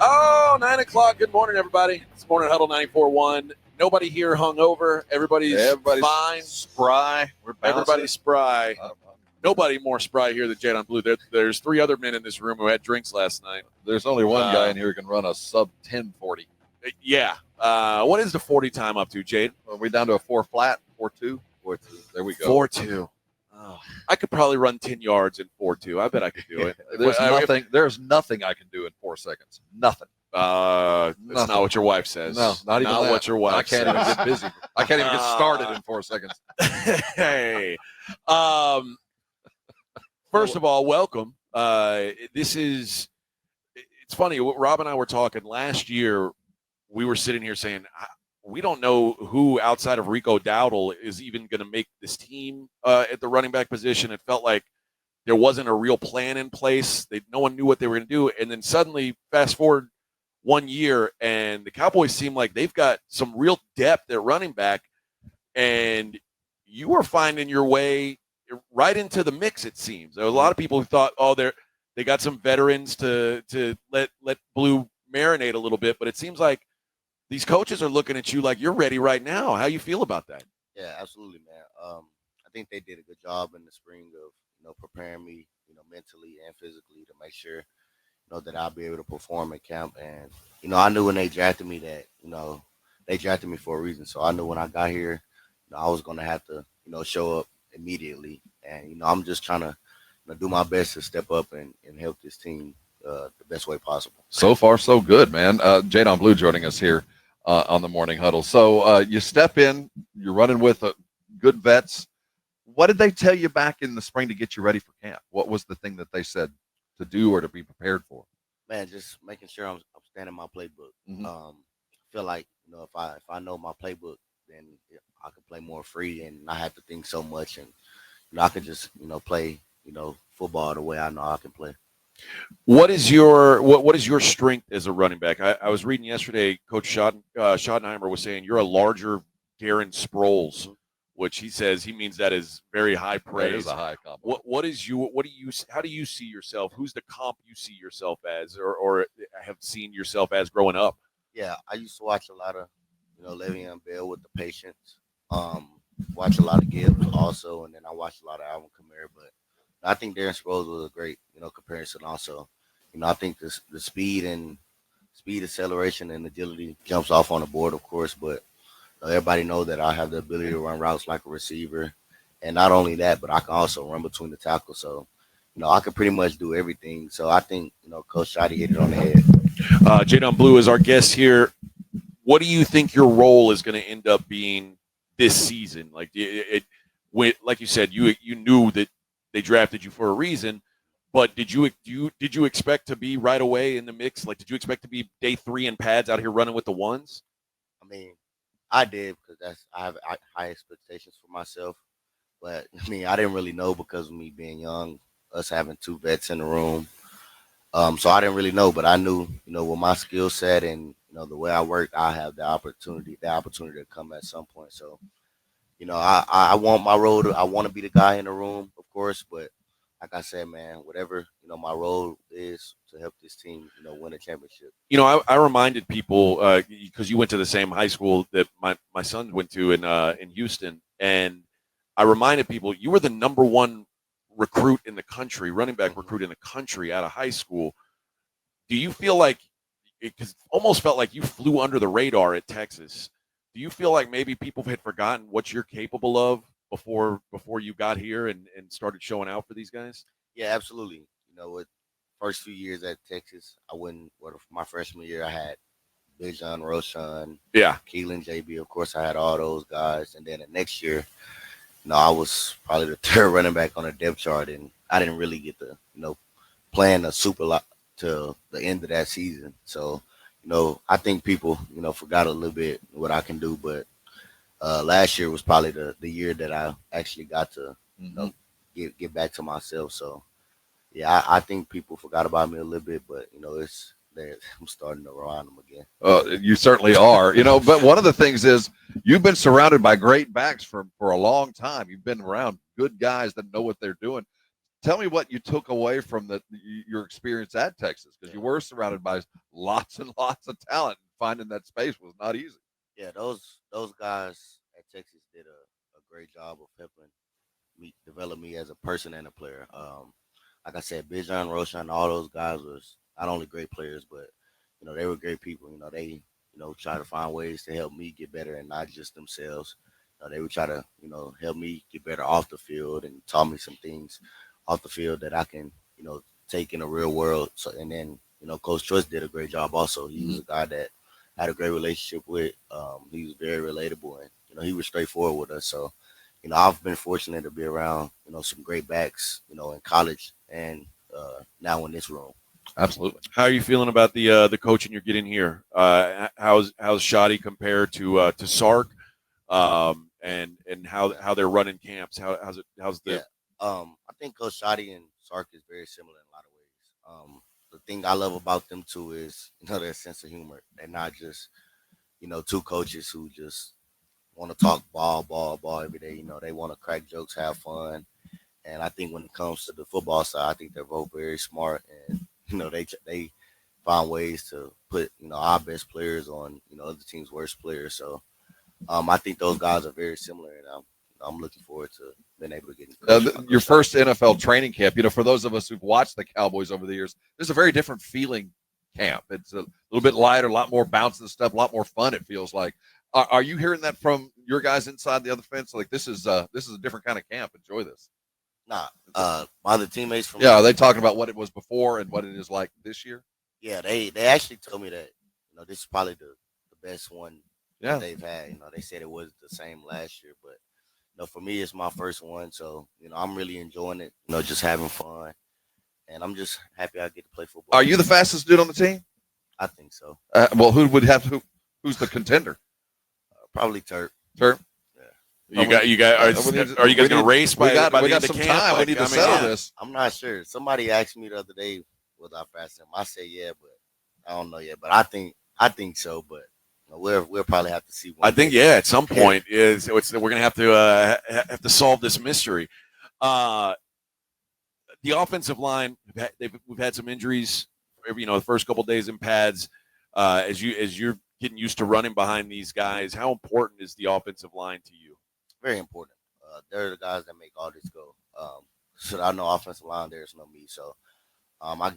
Oh, 9 o'clock. Good morning, everybody. It's Morning Huddle 94.1. Nobody here hungover. Everybody's fine. Spry. We're bouncing. Everybody's spry. Nobody more spry here than Jaydon Blue. There's three other men in this room who had drinks last night. There's only one guy in here who can run a sub 10:40. Yeah. What is the 40 time up to, Jade? Are we down to a 4 flat? 4.2? 4.2. There we go. 4.2. Oh, I could probably run 10 yards in 4.2. I bet I could do it. There's nothing I can do in 4 seconds. Nothing. That's not what your wife says. No, not even that. What your wife says. I can't even get busy. I can't even get started in 4 seconds. Hey. First of all, welcome. It's funny. Rob and I were talking last year. We were sitting here saying, we don't know who outside of Rico Dowdle is even going to make this team at the running back position. It felt like there wasn't a real plan in place. No one knew what they were going to do. And then suddenly, fast forward 1 year, and the Cowboys seem like they've got some real depth at running back. And you are finding your way right into the mix, it seems. There were a lot of people who thought, they got some veterans to let Blue marinate a little bit. But it seems like these coaches are looking at you like you're ready right now. How you feel about that? Yeah, absolutely, man. I think they did a good job in the spring of, preparing me, mentally and physically to make sure, that I'll be able to perform at camp. And, I knew when they drafted me that, they drafted me for a reason. So I knew when I got here, I was going to have to, show up immediately. And, I'm just trying to do my best to step up and help this team the best way possible. So far, so good, man. Jaydon Blue joining us here on the Morning Huddle. So you step in, you're running with good vets. What did they tell you back in the spring to get you ready for camp? What was the thing that they said to do or to be prepared for? Man, just making sure I'm staying in my playbook. Mm-hmm. I feel like, if I know my playbook, then I can play more free and not have to think so much. And, I can just, play, football the way I know I can play. What is your strength as a running back? I was reading yesterday, Coach Schottenheimer was saying you're a larger Darren Sproles, which he says he means that is very high praise. That is a high compliment. How do you see yourself? Who's the comp you see yourself as or have seen yourself as growing up? Yeah, I used to watch a lot of, Le'Veon Bell with the Patience. Watch a lot of Gibbs also, and then I watched a lot of Alvin Kamara, but I think Darren Sproles was a great, comparison also. I think the speed, acceleration, and agility jumps off on the board, of course, but everybody knows that I have the ability to run routes like a receiver. And not only that, but I can also run between the tackles. So, I can pretty much do everything. So I think, Coach Shotty hit it on the head. Jaydon Blue is our guest here. What do you think your role is going to end up being this season? Like like you said, you knew that they drafted you for a reason, but did you expect to be right away in the mix? Like, did you expect to be day 3 in pads out here running with the ones? I mean, I did because I have high expectations for myself. But, I didn't really know because of me being young, us having 2 vets in the room. So I didn't really know, but I knew, with my skill set and, the way I worked, I have the opportunity to come at some point. So, I want my role I want to be the guy in the room, of course, but like I said, man, whatever, my role is to help this team, win a championship. I reminded people because you went to the same high school that my son went to in Houston, and I reminded people you were the number 1 recruit in the country, running back recruit in the country out of high school. Do you feel like it almost felt like you flew under the radar at Texas? Do you feel like maybe people had forgotten what you're capable of before you got here and started showing out for these guys? Yeah, absolutely. With first few years at Texas, my freshman year, I had Bijan, Roshan, Keelan, JB. Of course, I had all those guys. And then the next year, I was probably the 3rd running back on the depth chart, and I didn't really get to, playing a super lot till the end of that season. So, I think people, forgot a little bit what I can do, but last year was probably the year that I actually got to, get back to myself. So, yeah, I think people forgot about me a little bit, but, I'm starting to remind them again. You certainly are, but one of the things is you've been surrounded by great backs for a long time. You've been around good guys that know what they're doing. Tell me what you took away from your experience at Texas, because you were surrounded by lots and lots of talent. Finding that space was not easy. Yeah, those guys at Texas did a great job of helping me develop me as a person and a player. Like I said, Bijan, Roshan, all those guys was not only great players, but they were great people. They try to find ways to help me get better and not just themselves. They would try to help me get better off the field and taught me some things off the field that I can take in the real world. So and then Coach Troy did a great job also. He was a guy that I had a great relationship with. He was very relatable and he was straightforward with us. So I've been fortunate to be around some great backs in college and now in this room. Absolutely. How are you feeling about the coaching you're getting here? How's Shotty compared to Sark, and how they're running camps? I think Coach Shotty and Sark is very similar in a lot of ways. The thing I love about them too is their sense of humor. They're not just two coaches who just want to talk ball every day. They want to crack jokes, have fun, and I think when it comes to the football side, I think they're both very smart and they find ways to put our best players on other teams' worst players. So I think those guys are very similar, and I'm looking forward to being able to get your first NFL training camp. For those of us who've watched the Cowboys over the years, there's a very different feeling camp. It's a little bit lighter, a lot more bouncing stuff, a lot more fun. It feels like. Are you hearing that from your guys inside the other fence? Like this is a different kind of camp. Enjoy this. Nah, my other teammates from are they talking about what it was before and what it is like this year? Yeah, they actually told me that this is probably the best one that they've had. They said it was the same last year, but for me it's my first one, so I'm really enjoying it. Just having fun, and I'm just happy I get to play football. Are you the fastest dude on the team? I think so. Well, who's the contender? Probably Turk. Turk. Are you guys going to race by we got the some camp? time. We need to settle this. I'm not sure. Somebody asked me the other day was I faster. I say yeah, but I don't know yet. But I think so. But we'll probably have to see. I think at some point we're going to have to solve this mystery. The offensive line, we've had some injuries. The first couple of days in pads. As you're getting used to running behind these guys, how important is the offensive line to you? Very important. They're the guys that make all this go. So I know offensive line, there's no me. So I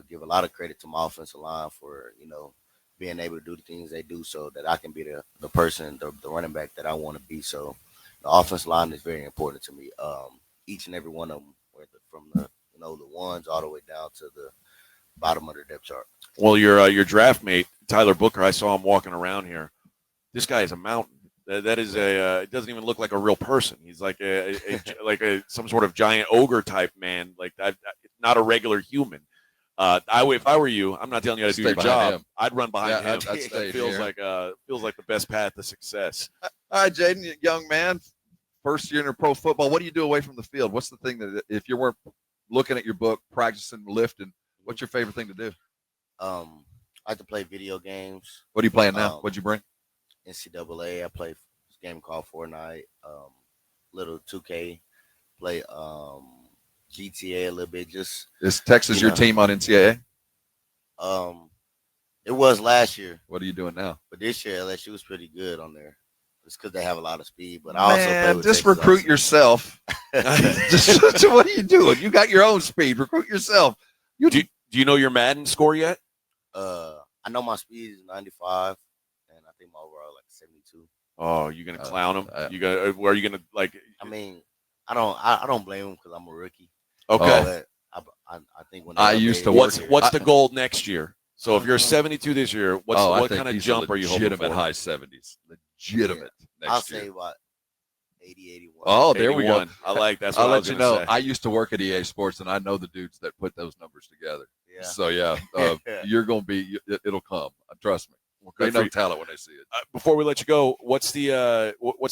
give a lot of credit to my offensive line for being able to do the things they do, so that I can be the person, the running back that I want to be. So the offensive line is very important to me. Each and every one of them, from the the ones all the way down to the bottom of the depth chart. Well, your draft mate Tyler Booker, I saw him walking around here. This guy is a mountain. That is it doesn't even look like a real person. He's like some sort of giant ogre type man. Like not a regular human. If I were you, I'm not telling you how to do your job. Him. I'd run behind him. It feels like the best path to success. All right, Jaydon, young man, first year in pro football. What do you do away from the field? What's the thing that if you weren't looking at your book, practicing, lifting, what's your favorite thing to do? I like to play video games. What are you playing now? What'd you bring? NCAA. I play this game called Fortnite. Little 2K. Play GTA a little bit. Just is Texas your team on NCAA? It was last year. What are you doing now? But this year LSU was pretty good on there. It's because they have a lot of speed. But I also play with just Texas recruit also. yourself. So what are you doing? You got your own speed. Recruit yourself. Do you know your Madden score yet? I know my speed is 95, and I think my overall like 72. Oh, you gonna clown him? Are you gonna like? I mean, I don't blame him because I'm a rookie. Okay. But I think when I used to what's the goal next year? So if you're 72 this year, what kind of jump are you hoping for? Legitimate high 70s. Legitimate. Yeah. I'll say about 80, 81. Oh, there we go. I like that. I'll let you know. Say. I used to work at EA Sports, and I know the dudes that put those numbers together. Yeah. So you're gonna be. It'll come. Trust me. They know talent when they see it. Before we let you go, what's the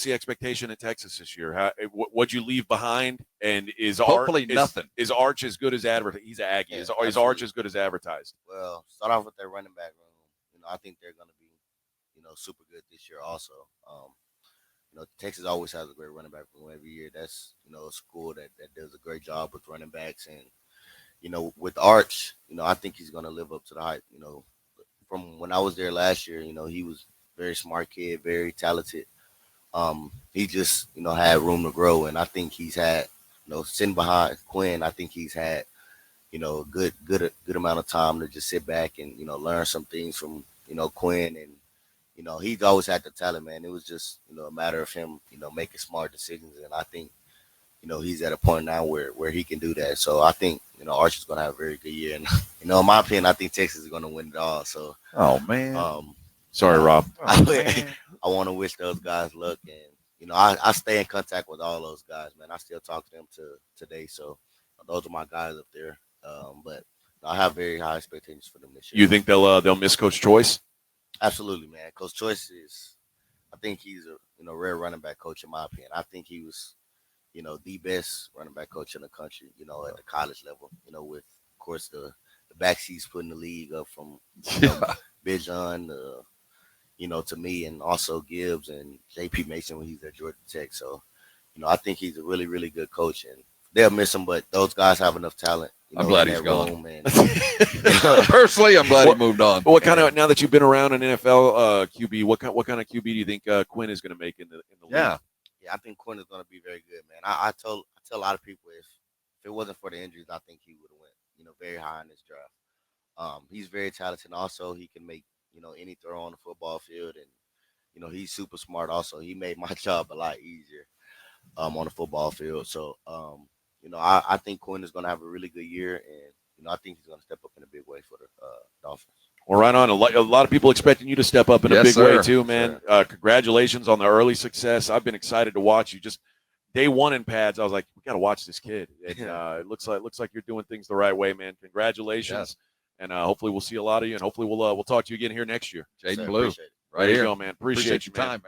expectation at Texas this year? What'd you leave behind? And hopefully nothing. Is Arch as good as advertised? He's an Aggie. Yeah, is Arch as good as advertised? Well, start off with their running back room. I think they're going to be, super good this year. Also, Texas always has a great running back room every year. That's, a school that does a great job with running backs. And, with Arch, I think he's going to live up to the hype. From when I was there last year, he was a very smart kid, very talented. He just, had room to grow. And I think he's had, sitting behind Quinn, I think he's had, a good amount of time to just sit back and, learn some things from, Quinn. And, he's always had the talent, man. It was just, a matter of him, making smart decisions. And I think, he's at a point now where he can do that. So I think, Archer's going to have a very good year. And, in my opinion, I think Texas is going to win it all. So, oh, man. Sorry, Rob. I want to wish those guys luck. And, I stay in contact with all those guys, man. I still talk to them today. So those are my guys up there. But I have very high expectations for them this year. You think they'll miss Coach Choice? Absolutely, man. Coach Choice I think he's a rare running back coach in my opinion. I think he was, the best running back coach in the country, at the college level, with, of course, the backs he's put in the league up from Bijan, to me, and also Gibbs and J.P. Mason when he's at Georgia Tech. So, I think he's a really, really good coach, and they'll miss him, but those guys have enough talent. I'm glad he's gone. And, personally, I'm glad he moved on. What kind of, now that you've been around an NFL QB, what kind of QB do you think Quinn is going to make in the league? Yeah, I think Quinn is going to be very good, man. I tell a lot of people if it wasn't for the injuries, I think he would have went, very high in this draft. He's very talented, and also he can make, any throw on the football field, and he's super smart. Also, he made my job a lot easier on the football field. So, I think Quinn is going to have a really good year, and I think he's going to step up in a big way for the Dolphins. Well, right on. A lot of people expecting you to step up in a big way too, man. Congratulations on the early success. I've been excited to watch you. Just day one in pads, I was like, we got to watch this kid. And, it looks like you're doing things the right way, man. Congratulations, and hopefully we'll see a lot of you, and hopefully we'll talk to you again here next year. Jaydon Blue, right here, go, man. Appreciate you, man. Time.